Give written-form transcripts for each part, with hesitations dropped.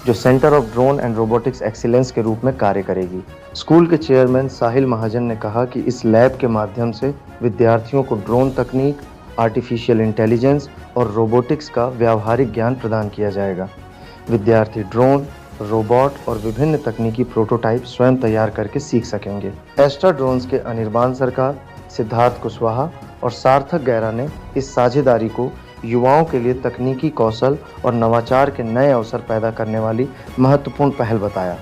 जो centre of drone and robotics excellence के रूप में कार्य करेगी। स्कूल के चेयरमैन साहिल महाजन ने कहा कि इस लैब के माध्यम से विद्यार्थियों को ड्रोन तकनीक, आर्टिफिशियल इंटेलिजेंस और रोबोटिक्स का व्यावहारिक ज्ञान प्रदान किया जाएगा। विद्यार्थी ड्रोन, रोबोट और विभिन्न तकनीकी प्रोटोटाइप स्वयं तैयार करके सीख सकेंगे। एस्ट्रा ड्रोन्स के अनिर्बान सरकार, सिद्धार्थ कुशवाहा और सार्थक गैरा ने इस साझेदारी को युवाओं के लिए तकनीकी कौशल और नवाचार के नए अवसर पैदा करने वाली महत्वपूर्ण पहल बताया।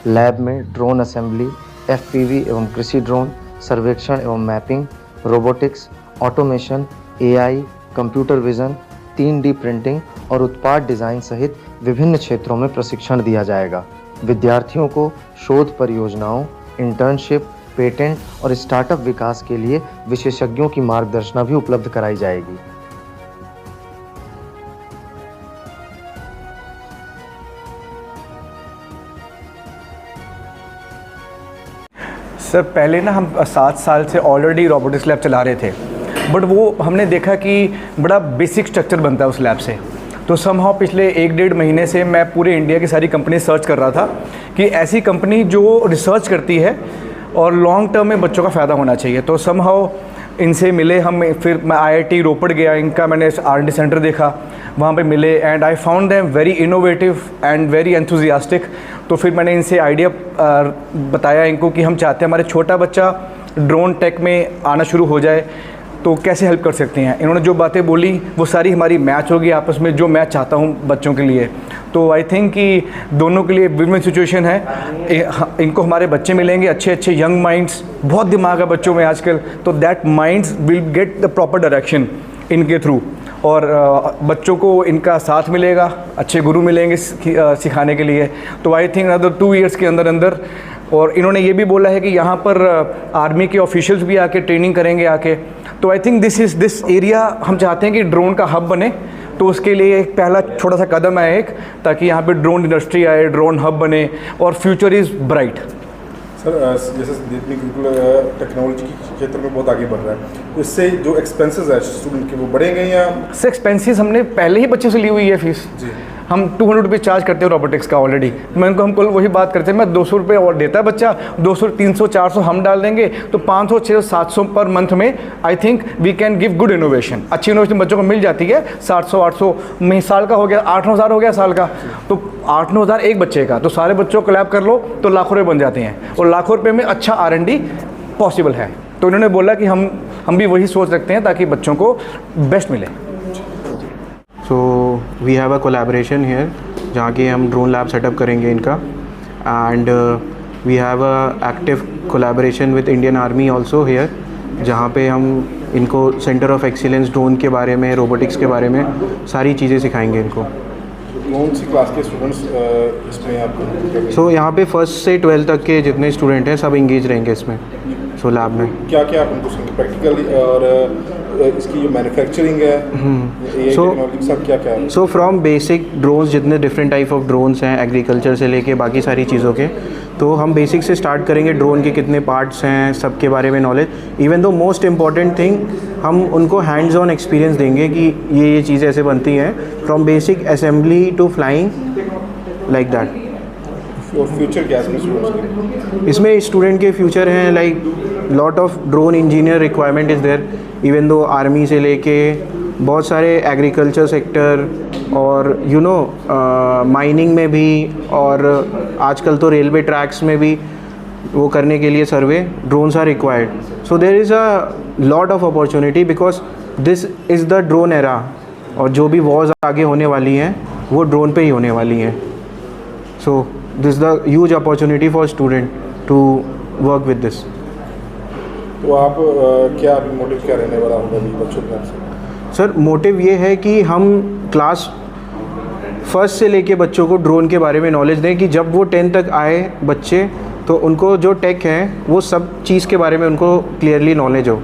लैब में ड्रोन असेंबली, एफपीवी एवं कृषि ड्रोन, सर्वेक्षण एवं mapping, robotics, automation, AI, computer vision, 3D printing और उत्पाद डिज़ाइन सहित विभिन्न क्षेत्रों में प्रशिक्षण दिया जाएगा। विद्यार्थियों को शोध परियोजनाओं, इंटर्नशिप, पेटेंट और स्टार्टअप विकास के लिए विशेषज्ञों की मार्गदर्शन भी उपलब्ध कराई जाएगी। सर पहले ना हम 7 साल से ऑलरेडी रोबोटिक्स लैब चला रहे थे, बट वो हमने देखा कि बड़ा बेसिक स्ट्रक्चर बनता है उस लैब से। तो समहाउ पिछले 1-1.5 महीने से मैं पूरे इंडिया की सारी कंपनी सर्च कर रहा था कि ऐसी कंपनी जो रिसर्च करती है और लॉन्ग टर्म में बच्चों का फ़ायदा होना चाहिए। तो समहाउ इनसे मिले हम, फिर मैं IIT रोपड़ गया, इनका मैंने R&D सेंटर देखा, वहाँ पे मिले and I found them very innovative and very enthusiastic. तो फिर मैंने इनसे आइडिया बताया इनको कि हम चाहते हैं हमारे छोटा बच्चा ड्रोन टेक में आना शुरू हो जाए, तो कैसे हेल्प कर सकते हैं। इन्होंने जो बातें बोली वो सारी हमारी मैच होगी आपस में, जो मैं चाहता हूँ बच्चों के लिए। तो आई थिंक कि दोनों के लिए विन-विन सिचुएशन है। इनको हमारे बच्चे मिलेंगे, अच्छे अच्छे यंग माइंड्स, बहुत दिमाग है बच्चों में आजकल, तो that minds will get the proper direction इनके थ्रू, और बच्चों को इनका साथ मिलेगा, अच्छे गुरु मिलेंगे सिखाने के लिए। तो आई थिंक अनदर 2 ईयर्स के अंदर अंदर। और इन्होंने ये भी बोला है कि यहाँ पर आर्मी के ऑफिशियल्स भी आके ट्रेनिंग करेंगे आके। तो आई थिंक दिस एरिया हम चाहते हैं कि ड्रोन का हब बने, तो उसके लिए एक पहला छोटा सा कदम है एक, ताकि यहाँ पे ड्रोन इंडस्ट्री आए, ड्रोन हब बने और फ्यूचर इज़ ब्राइट। सर जैसे जितनी टेक्नोलॉजी के क्षेत्र में बहुत आगे बढ़ रहा है, तो इससे जो एक्सपेंसेस है स्टूडेंट के वो बढ़ेंगे या? सर एक्सपेंसेस हमने पहले ही बच्चे से ली हुई है फीस जी। हम 200 रुपये चार्ज करते हैं रोबोटिक्स का ऑलरेडी। मैं उनको हमको वही बात करते हैं, मैं 200 रुपये और देता है बच्चा, 200, 300, 400 हम डाल देंगे, तो 500, 600, 700 पर मंथ में I think we can give good innovation. अच्छी इनोवेशन बच्चों को मिल जाती है। 700, 800 में साल का हो गया, 8-9 हज़ार हो गया साल का, तो 8-9 हज़ार एक बच्चे का, तो सारे बच्चों को लैब कर लो तो लाखों रुपये बन जाते हैं, और लाखों रुपये में अच्छा R&D पॉसिबल है। तो इन्होंने बोला कि हम भी वही सोच रखते हैं ताकि बच्चों को बेस्ट मिले। So we have a collaboration here, जहाँ के हम ड्रोन लैब सेटअप करेंगे इनका, and we have a active collaboration with Indian Army also here, जहाँ पे हम इनको सेंटर ऑफ एक्सीलेंस ड्रोन के बारे में, रोबोटिक्स के बारे में सारी चीज़ें सिखाएंगे इनको। कौन सी क्लास के स्टूडेंट्स इसमें आपको? सो यहाँ पे 1st से 12th तक के जितने स्टूडेंट हैं सब इंगेज रहेंगे इसमें, सो लैब में। क्या क्या आप उनको प्रैक्टिकली और इसकी जो मैन्युफैक्चरिंग है, सब क्या क्या है? सो फ्रॉम बेसिक ड्रोन्स, जितने डिफरेंट टाइप ऑफ ड्रोन्स हैं, एग्रीकल्चर से लेके बाकी सारी चीज़ों के, तो हम बेसिक से स्टार्ट करेंगे। ड्रोन के कितने पार्ट्स हैं सब के बारे में knowledge. Even though most important thing, हम उनको हैंड्स ऑन एक्सपीरियंस देंगे कि ये चीज़ें ऐसे बनती हैं, from basic assembly to flying, like that. और फ्यूचर क्या है इसमें स्टूडेंट के फ्यूचर हैं, like lot of drone engineer requirement is there, even though army से लेके बहुत सारे एग्रीकल्चर सेक्टर और माइनिंग में भी, और आजकल तो रेलवे ट्रैक्स में भी वो करने के लिए survey drones are required. So there is a lot of opportunity because this is the drone era, और जो भी वॉर्स आगे होने वाली हैं वो ड्रोन पे ही होने वाली हैं। So this the huge opportunity for student to work with this. तो आप क्या मोटिव क्या रहने वाला होगा बच्चों का? सर मोटिव ये है कि हम क्लास 1st से लेके बच्चों को ड्रोन के बारे में नॉलेज दें, कि जब वो 10th तक आए बच्चे, तो उनको जो टेक है वो सब चीज़ के बारे में उनको क्लियरली नॉलेज हो।